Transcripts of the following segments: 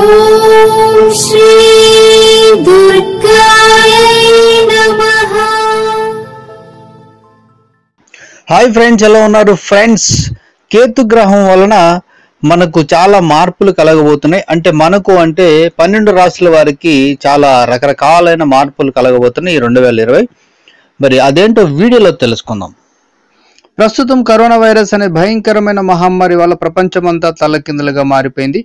ఓం శ్రీ దుర్గాయ నమః. Hi friends, ఎలా ఉన్నారు ఫ్రెండ్స్? కేతు గ్రహం వలన మనకు చాలా మార్పులు కలగబోతున్నాయి. అంటే 12 రాశుల వారికి చాలా రకరకాలైన మార్పులు కలగబోతున్నాయి ఈ 2020. మరి అదేంటో వీడియోలో తెలుసుకుందాం. ప్రస్తుతం కరోనా వైరస్ అనే భయంకరమైన మహమ్మారి వల్ల ప్రపంచమంతా తలకిందులుగా మారిపోయింది.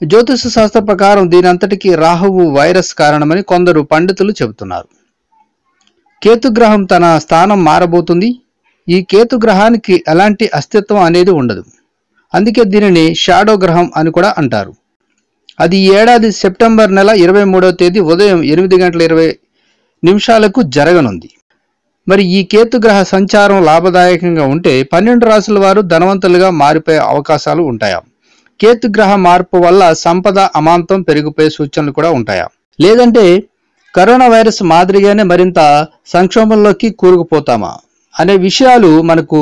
జ్యోతిష శాస్త్ర ప్రకారం దీని అంతటికీ రాహువు వైరస్ కారణమని కొందరు పండితులు చెబుతున్నారు. కేతు గ్రహం తన స్థానం మారబోతుంది. ఈ కేతు గ్రహానికి ఎలాంటి అస్తిత్వం అనేది ఉండదు. అందుకే దీనిని షాడో గ్రహం అని కూడా అంటారు. అది ఈ ఏడాది సెప్టెంబర్ నెల 23వ తేదీ ఉదయం 8:20 జరగనుంది. మరి ఈ కేతు గ్రహ సంచారం లాభదాయకంగా ఉంటే 12 రాశుల వారు ధనవంతులుగా మారిపోయే అవకాశాలు ఉంటాయా? కేతు గ్రహ మార్పు వల్ల సంపద అమాంతం పెరిగిపోయే సూచనలు కూడా ఉంటాయా? లేదంటే కరోనా వైరస్ మాదిరిగానే మరింత సంక్షోభంలోకి కూరుకుపోతామా అనే విషయాలు మనకు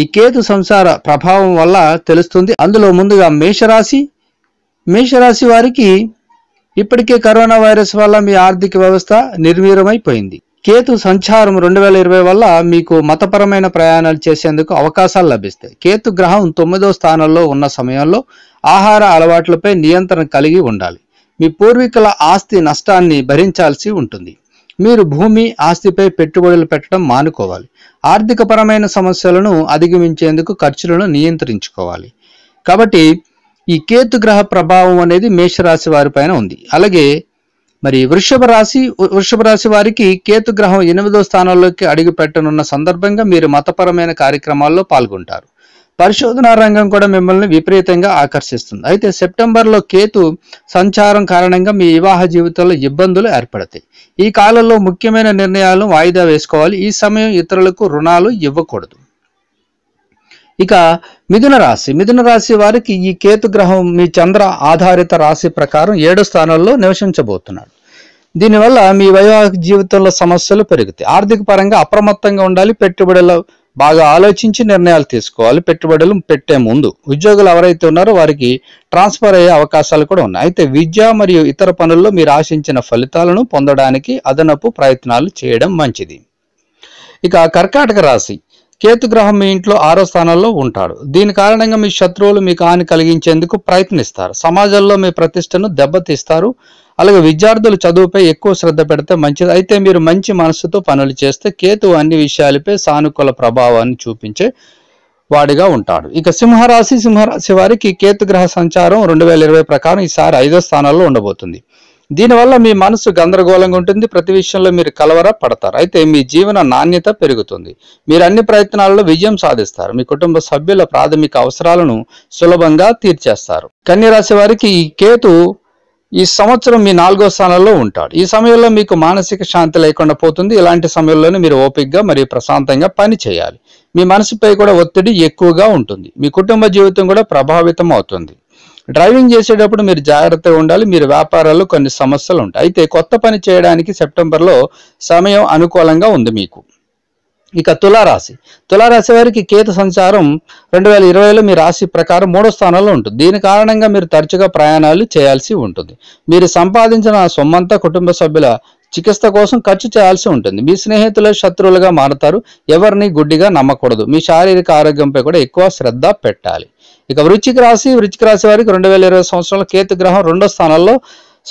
ఈ కేతు సంసార ప్రభావం వల్ల తెలుస్తుంది. అందులో ముందుగా మేషరాశి వారికి ఇప్పటికే కరోనా వైరస్ వల్ల మీ ఆర్థిక వ్యవస్థ నిర్వీర్యమైపోయింది. కేతు సంచారం 2020 వల్ల మీకు మతపరమైన ప్రయాణాలు చేసేందుకు అవకాశాలు లభిస్తాయి. కేతు గ్రహం 9వ స్థానంలో ఉన్న సమయంలో ఆహార అలవాట్లపై నియంత్రణ కలిగి ఉండాలి. మీ పూర్వీకుల ఆస్తి నష్టాన్ని భరించాల్సి ఉంటుంది. మీరు భూమి ఆస్తిపై పెట్టుబడులు పెట్టడం మానుకోవాలి. ఆర్థిక పరమైన సమస్యలను అధిగమించేందుకు ఖర్చులను నియంత్రించుకోవాలి. కాబట్టి ఈ కేతు గ్రహ ప్రభావం అనేది మేషరాశి వారి పైన ఉంది. అలాగే మరి వృషభ రాశి వారికి కేతు గ్రహం 8వ స్థానంలోకి అడుగు పెట్టనున్న సందర్భంగా మీరు మతపరమైన కార్యక్రమాల్లో పాల్గొంటారు. పరిశోధనా రంగం కూడా మిమ్మల్ని విపరీతంగా ఆకర్షిస్తుంది. అయితే సెప్టెంబర్లో కేతు సంచారం కారణంగా మీ వివాహ జీవితంలో ఇబ్బందులు ఏర్పడతాయి. ఈ కాలంలో ముఖ్యమైన నిర్ణయాలను వాయిదా వేసుకోవాలి. ఈ సమయం ఇతరులకు రుణాలు ఇవ్వకూడదు. ఇక మిథున రాశి వారికి ఈ కేతు గ్రహం మీ చంద్ర ఆధారిత రాశి ప్రకారం 7వ స్థానంలో నివసించబోతున్నాడు. దీనివల్ల మీ వైవాహిక జీవితంలో సమస్యలు పెరుగుతాయి. ఆర్థిక పరంగా అప్రమత్తంగా ఉండాలి. పెట్టుబడులు బాగా ఆలోచించి నిర్ణయాలు తీసుకోవాలి. పెట్టుబడులు పెట్టే ముందు ఉద్యోగులు ఎవరైతే ఉన్నారో వారికి ట్రాన్స్ఫర్ అయ్యే అవకాశాలు కూడా ఉన్నాయి. అయితే విద్య మరియు ఇతర పనుల్లో మీరు ఆశించిన ఫలితాలను పొందడానికి అదనపు ప్రయత్నాలు చేయడం మంచిది. ఇక కర్కాటక రాశి కేతు గ్రహం మీ ఇంట్లో 6వ స్థానంలో ఉంటాడు. దీని కారణంగా మీ శత్రువులు మీకు హాని కలిగించేందుకు ప్రయత్నిస్తారు. సమాజంలో మీ ప్రతిష్టను దెబ్బతీస్తారు. అలాగే విద్యార్థులు చదువుపై ఎక్కువ శ్రద్ధ పెడితే మంచిది. అయితే మీరు మంచి మనసుతో పనులు చేస్తే కేతు అన్ని విషయాలపై సానుకూల ప్రభావాన్ని చూపించే వాడిగా ఉంటాడు. ఇక సింహరాశి వారికి కేతు గ్రహ సంచారం 2020 ప్రకారం ఈసారి 5వ స్థానంలో ఉండబోతుంది. దీనివల్ల మీ మనసు గందరగోళంగా ఉంటుంది. ప్రతి విషయంలో మీరు కలవర పడతారు. అయితే మీ జీవన నాణ్యత పెరుగుతుంది. మీరు అన్ని ప్రయత్నాల్లో విజయం సాధిస్తారు. మీ కుటుంబ సభ్యుల ప్రాథమిక అవసరాలను సులభంగా తీర్చేస్తారు. కన్య రాశి వారికి ఈ కేతు ఈ సంవత్సరం మీ 4వ స్థానంలో ఉంటాడు. ఈ సమయంలో మీకు మానసిక శాంతి లేకుండా పోతుంది. ఇలాంటి సమయంలోనే మీరు ఓపికగా మరియు ప్రశాంతంగా పని చేయాలి. మీ మనసుపై కూడా ఒత్తిడి ఎక్కువగా ఉంటుంది. మీ కుటుంబ జీవితం కూడా ప్రభావితం అవుతుంది. డ్రైవింగ్ చేసేటప్పుడు మీరు జాగ్రత్తగా ఉండాలి. మీరు వ్యాపారాల్లో కొన్ని సమస్యలు ఉంటాయి. అయితే కొత్త పని చేయడానికి సెప్టెంబర్లో సమయం అనుకూలంగా ఉంది మీకు. ఇక తులారాశి వారికి కేతు సంచారం 2020లో మీ రాశి ప్రకారం 3వ స్థానంలో ఉంటుంది. దీని కారణంగా మీరు తరచుగా ప్రయాణాలు చేయాల్సి ఉంటుంది. మీరు సంపాదించిన సొమ్మంతా కుటుంబ సభ్యుల చికిత్స కోసం ఖర్చు చేయాల్సి ఉంటుంది. మీ స్నేహితులు శత్రువులుగా మారుతారు. ఎవరిని గుడ్డిగా నమ్మకూడదు. మీ శారీరక ఆరోగ్యంపై కూడా ఎక్కువ శ్రద్ధ పెట్టాలి. ఇక వృశ్చిక రాశి వారికి 2020 సంవత్సరంలో కేతు గ్రహం 2వ స్థానంలో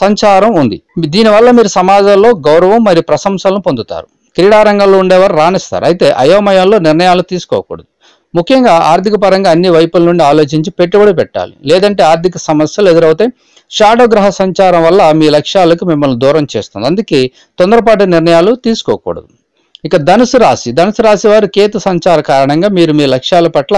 సంచారం ఉంది. దీనివల్ల మీరు సమాజంలో గౌరవం మరియు ప్రశంసలను పొందుతారు. క్రీడారంగంలో ఉండేవారు రాణిస్తారు. అయితే అయోమయంలో నిర్ణయాలు తీసుకోకూడదు. ముఖ్యంగా ఆర్థిక పరంగా అన్ని వైపుల నుండి ఆలోచించి పెట్టుబడి పెట్టాలి. లేదంటే ఆర్థిక సమస్యలు ఎదురవుతాయి. షాడో గ్రహ సంచారం వల్ల మీ లక్ష్యాలకు మిమ్మల్ని దూరం చేస్తుంది. అందుకే తొందరపాటు నిర్ణయాలు తీసుకోకూడదు. ఇక ధనుసు రాశి వారు కేతు సంచార కారణంగా మీరు మీ లక్ష్యాల పట్ల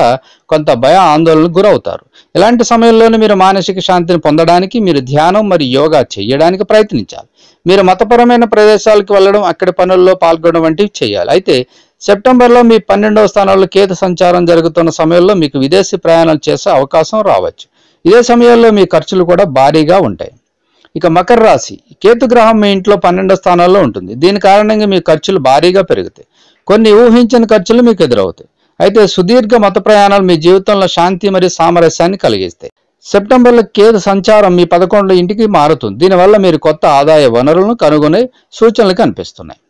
కొంత భయ ఆందోళనకు గురవుతారు. ఇలాంటి సమయంలోనే మీరు మానసిక శాంతిని పొందడానికి మీరు ధ్యానం మరియు యోగా చేయడానికి ప్రయత్నించాలి. మీరు మతపరమైన ప్రదేశాలకు వెళ్ళడం, అక్కడి పనుల్లో పాల్గొనడం వంటివి చేయాలి. అయితే సెప్టెంబర్లో మీ 12వ స్థానంలో కేతు సంచారం జరుగుతున్న సమయంలో మీకు విదేశీ ప్రయాణాలు చేసే అవకాశం రావచ్చు. ఇదే సమయంలో మీ ఖర్చులు కూడా భారీగా ఉంటాయి. ఇక మకర రాశి కేతు గ్రహం మీ ఇంట్లో 12వ స్థానంలో ఉంటుంది. దీని కారణంగా మీ ఖర్చులు భారీగా పెరుగుతాయి. కొన్ని ఊహించని ఖర్చులు మీకు ఎదురవుతాయి. అయితే సుదీర్ఘ మత ప్రయాణాలు మీ జీవితంలో శాంతి మరియు సామరస్యాన్ని కలిగిస్తాయి. సెప్టెంబర్లో కేతు సంచారం మీ 11వ ఇంటికి మారుతుంది. దీనివల్ల మీరు కొత్త ఆదాయ వనరులను కనుగొనే సూచనలు కనిపిస్తున్నాయి.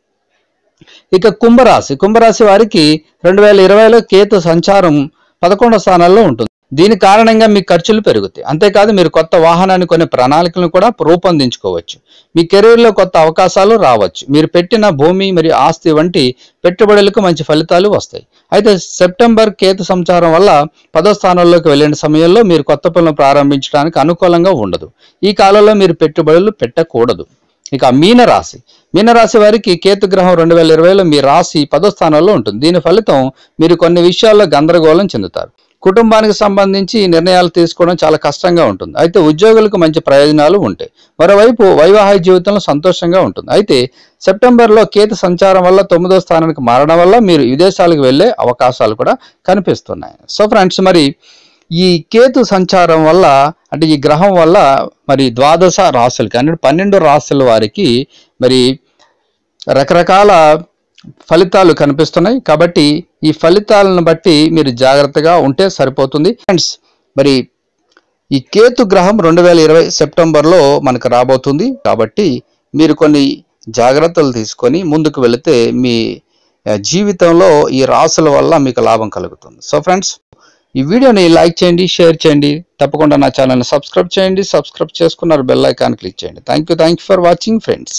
ఇక కుంభరాశి వారికి 2020లో కేతు సంచారం 11వ స్థానంలో ఉంటుంది. దీని కారణంగా మీ ఖర్చులు పెరుగుతాయి. అంతేకాదు మీరు కొత్త వాహనాన్ని కొనే ప్రణాళికలను కూడా రూపొందించుకోవచ్చు. మీ కెరీర్లో కొత్త అవకాశాలు రావచ్చు. మీరు పెట్టిన భూమి మరియు ఆస్తి వంటి పెట్టుబడులకు మంచి ఫలితాలు వస్తాయి. అయితే సెప్టెంబర్ కేతు సంచారం వల్ల 10వ స్థానంలోకి వెళ్ళిన సమయంలో మీరు కొత్త పనులు ప్రారంభించడానికి అనుకూలంగా ఉండదు. ఈ కాలంలో మీరు పెట్టుబడులు పెట్టకూడదు. ఇక మీనరాశి వారికి కేతు గ్రహం 2020లో మీ రాశి 10వ స్థానంలో ఉంటుంది. దీని ఫలితం మీరు కొన్ని విషయాల్లో గందరగోళం చెందుతారు. కుటుంబానికి సంబంధించి నిర్ణయాలు తీసుకోవడం చాలా కష్టంగా ఉంటుంది. అయితే ఉద్యోగులకు మంచి ప్రయోజనాలు ఉంటాయి. మరోవైపు వైవాహిక జీవితంలో సంతోషంగా ఉంటుంది. అయితే సెప్టెంబర్లో కేతు సంచారం వల్ల 9వ స్థానానికి మారడం వల్ల మీరు విదేశాలకు వెళ్ళే అవకాశాలు కూడా కనిపిస్తున్నాయి. సో ఫ్రెండ్స్, మరి ఈ కేతు సంచారం వల్ల అంటే ఈ గ్రహం వల్ల మరి 12 రాశులకి అంటే 12 రాశుల వారికి మరి రకరకాల ఫలితాలు కనిపిస్తున్నాయి. కాబట్టి ఈ ఫలితాలను బట్టి మీరు జాగ్రత్తగా ఉంటే సరిపోతుంది. ఫ్రెండ్స్, మరి ఈ కేతు గ్రహం 2020 సెప్టెంబర్లో మనకు రాబోతుంది. కాబట్టి మీరు కొన్ని జాగ్రత్తలు తీసుకొని ముందుకు వెళితే మీ జీవితంలో ఈ రాశుల వల్ల మీకు లాభం కలుగుతుంది. సో ఫ్రెండ్స్, ఈ వీడియోని లైక్ చేయండి, షేర్ చేయండి, తప్పకుండా నా ఛానల్ని సబ్స్క్రైబ్ చేయండి. సబ్స్క్రైబ్ చేసుకున్నారు బెల్ ఐకాన్ క్లిక్ చేయండి. Thank you for watching friends.